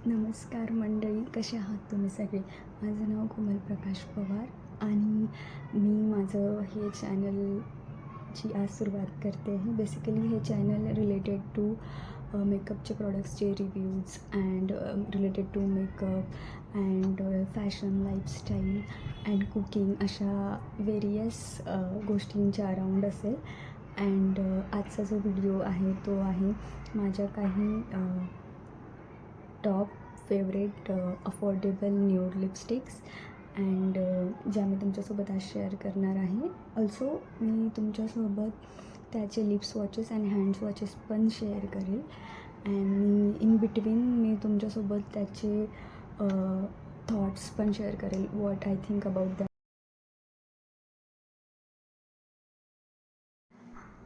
नमस्कार मंडळी, कसे आहात तुम्ही सगळे. माझं नाव कोमल प्रकाश पवार आणि मी माझं हे चॅनलची आज सुरुवात करते आहे. बेसिकली हे चॅनल रिलेटेड टू मेकअपचे प्रोडक्ट्सचे reviews and related to makeup and fashion, lifestyle and cooking अशा वेरियस गोष्टींच्या अराउंड असेल. अँड आजचा जो व्हिडिओ आहे तो आहे माझ्या काही top favourite affordable nude lipsticks and ज्या मी तुमच्यासोबत आज शेअर करणार आहे. ऑल्सो मी तुमच्यासोबत त्याचे लिप्स वॉचेस आणि हँड्स वॉचेस पण शेअर करेल. अँड इन बिटवीन मी तुमच्यासोबत त्याचे थॉट्स पण शेअर करेल, what I think about that.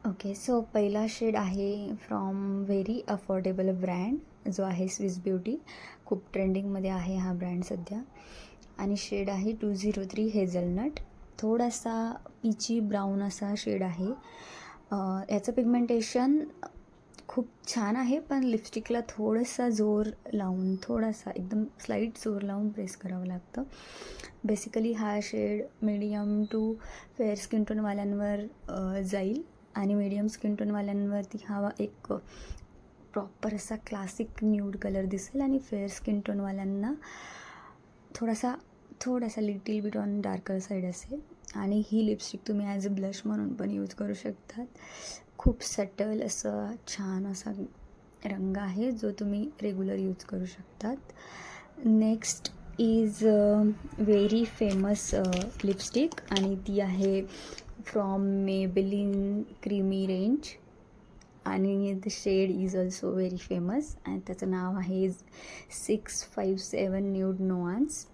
Okay, so पहिला शेड आहे फ्रॉम व्हेरी अफोर्डेबल ब्रँड जो आहे स्विस ब्युटी. खूप ट्रेंडिंगमध्ये आहे हा ब्रँड सध्या. आणि शेड आहे 203 हेझलनट. थोडासा पीची ब्राऊन असा शेड आहे. याचं पिगमेंटेशन खूप छान आहे, पण लिपस्टिकला थोडासा जोर लावून, थोडासा एकदम स्लाईट जोर लावून प्रेस करावं लागतं. बेसिकली हा shade medium to fair skin टोनवाल्यांवर जाईल आणि मीडियम स्किन टोनवाल्यांवरती हा एक प्रॉपर असा क्लासिक न्यूड कलर दिसेल आणि फेअर स्किन टोनवाल्यांना थोडासा little bit on darker side असेल. आणि ही लिपस्टिक तुम्ही ॲज अ ब्लश म्हणून पण यूज करू शकतात. खूप सटल असं छान असा रंग आहे जो तुम्ही रेग्युलर यूज करू शकतात. Next is very famous lipstick आणि ती आहे फ्रॉम मेबेलिन क्रीमी रेंज आणि the shade is also very famous आणि त्याचं नाव आहे 657 न्यूड नोआन्स.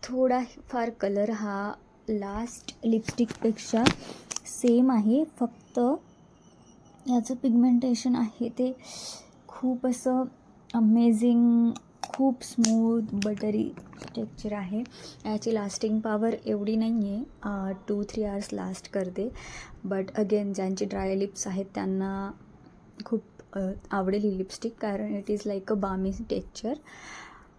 थोडा फार कलर हा लास्ट लिपस्टिकपेक्षा सेम आहे, फक्त याचं पिगमेंटेशन आहे ते खूप असं अमेझिंग, खूप स्मूथ बटरी टेक्स्चर आहे. याची लास्टिंग पॉवर एवढी नाही आहे, 2-3 आवर्स लास्ट करते. बट अगेन ज्यांचे ड्राय लिप्स आहेत त्यांना खूप आवडेल ही लिपस्टिक, कारण इट इज लाईक अ बामी टेक्स्चर.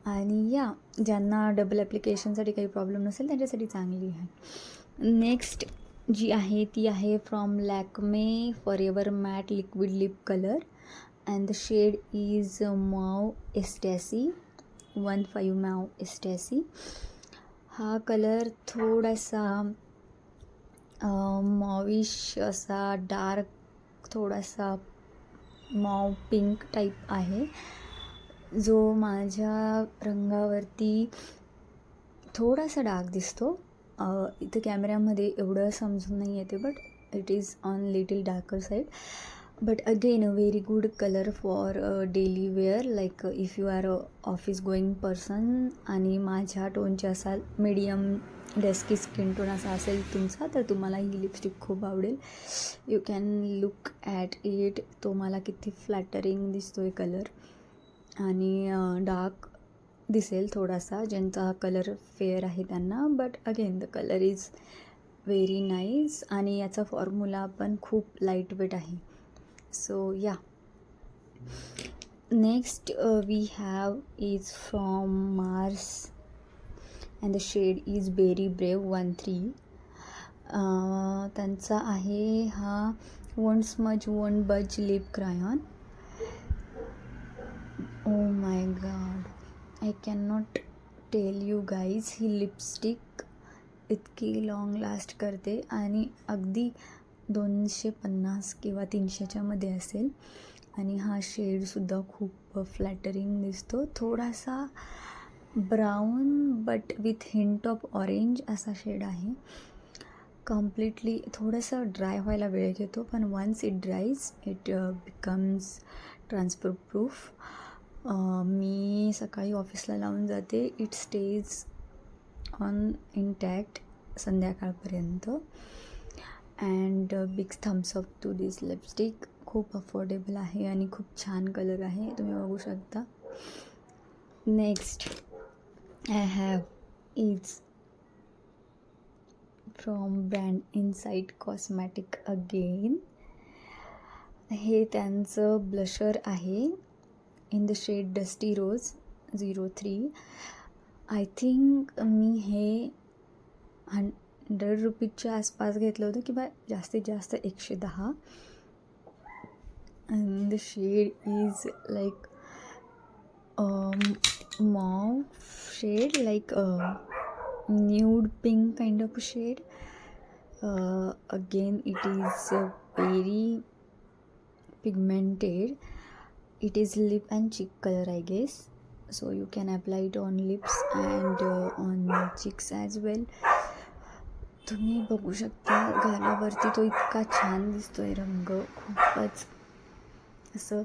आणि ज्यांना डबल ॲप्लिकेशनसाठी काही प्रॉब्लेम नसेल त्यांच्यासाठी चांगली आहे. नेक्स्ट जी आहे ती आहे from Lakme forever matte liquid lip colour and the shade is mauve ecstasy 15 mauve ecstasy. हा कलर थोडासा मॉविश असा डार्क, थोडासा मॉव पिंक टाईप आहे, जो माझ्या रंगावरती थोडासा डार्क दिसतो. इथं कॅमेऱ्यामध्ये एवढं समजून नाही येते, but it is on little darker side. But again a very good colour for daily wear, like if you are a office going person आणि माझ्या टोनचे असाल, मीडियम डस्की स्किन टोन असा असेल तुमचा, तर तुम्हाला ही लिपस्टिक खूप आवडेल. You can look at it. तो मला किती फ्लॅटरिंग दिसतो आहे कलर. आणि डार्क दिसेल थोडासा ज्यांचा कलर फेअर आहे त्यांना, but again the colour is very nice आणि याचा फॉर्म्युला पण खूप लाईट वेट आहे. So next we have is from Mars and the shade is berry brave 13. त्यांचा आहे हा won't smudge won't budge lip crayon. Oh my God, I can not tell you guys, ही lipstick इतकी long last करते आणि अगदी 250 किंवा 300च्या मध्ये असेल. आणि हा शेडसुद्धा खूप फ्लॅटरिंग दिसतो. थोडासा brown but with hint of orange असा शेड आहे. कम्प्लिटली थोडंसं ड्राय व्हायला वेळ घेतो, पण once it dries it becomes transfer proof. मी सकाळी ऑफिसला लावून जाते. इट स्टेज ऑन इंटॅक्ट संध्याकाळपर्यंत. And big thumbs up to this lipstick. खूप अफोर्डेबल आहे आणि खूप छान कलर आहे, तुम्ही बघू शकता. Next I have is from brand Insight cosmetic again. हे त्यांचं ब्लशर आहे in the shade dusty rose. 103. I think मी हे 100 रुपीजच्या आसपास घेतलं होतं किंवा जास्तीत जास्त 110. and the shade is like mauve shade, like a nude pink kind of shade. Again, it is very pigmented. It is lip and cheek color, I guess, so you can apply it on lips and on cheeks as well. तुम्ही बघू शकता गालावरती तो इतका छान दिसतोय रंग, खूपच असं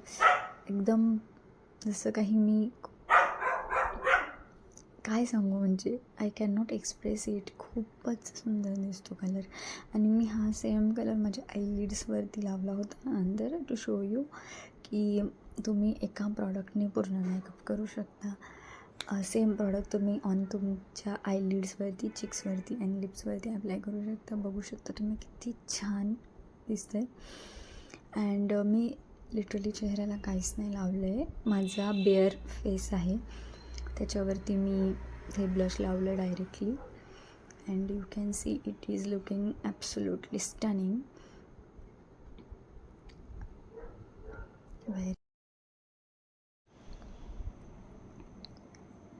एकदम जसं काही मी काय सांगू, म्हणजे I can not express it. खूपच सुंदर दिसतो कलर. आणि मी हा सेम कलर माझ्या आयलिड्सवरती लावला होता नंतर टू शो यू की तुम्ही एका प्रॉडक्टने पूर्ण मेकअप करू शकता. सेम प्रॉडक्ट तुम्ही ऑन तुमच्या आयलिड्सवरती, चिक्सवरती आणि लिप्सवरती अप्लाय करू शकता. बघू शकता तुम्ही किती छान दिसतं आहे. अँड मी लिटरली चेहऱ्याला काहीच नाही लावलं आहे. माझा बेअर फेस आहे, त्याच्यावरती मी हे ब्लश लावलं directly. And you can see it is looking absolutely stunning.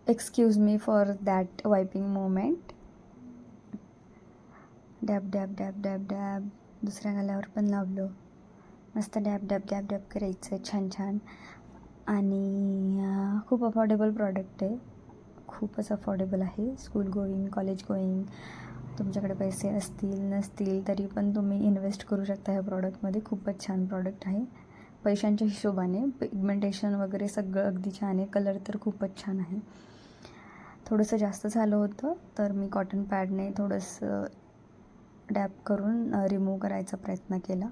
Excuse me for that wiping moment. Dab dab dab dab dab. दुसऱ्या गालावर पण लावलं. मस्त डॅब डॅब डॅब डॅब करायचं छान छान. आणि खूप अफोर्डेबल प्रॉडक्ट आहे, खूपच अफोर्डेबल आहे. स्कूल गोईंग, कॉलेज गोईंग, तुमच्याकडे पैसे असतील नसतील तरी पण तुम्ही इन्व्हेस्ट करू शकता ह्या प्रॉडक्टमध्ये. खूपच छान प्रॉडक्ट आहे पैशांच्या हिशोबाने. पिगमेंटेशन वगैरे सगळं अगदी छान आहे. कलर तर खूपच छान आहे. थोडंसं जास्त झालं होतं तर मी कॉटन पॅडने थोडंसं डॅब करून रिमूव्ह करायचा प्रयत्न केला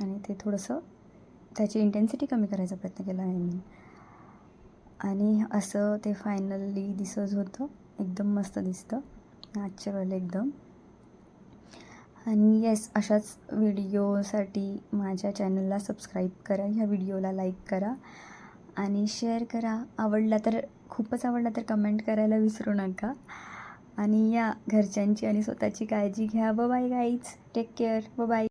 आणि ते थोडंसं त्याची इंटेन्सिटी कमी करायचा प्रयत्न केला आहे मी. आणि असं ते फायनली दिसत होतं. एकदम मस्त दिसतं, नॅचरल एकदम. आणि येस, अशाच व्हिडिओसाठी माझ्या चॅनलला सबस्क्राईब करा, ह्या व्हिडिओला लाईक करा आणि शेअर करा. आवडला तर, खूपच आवडला तर कमेंट करायला विसरू नका. आणि या घरच्यांची आणि स्वतःची काळजी घ्या. Bye guys, take care, bye.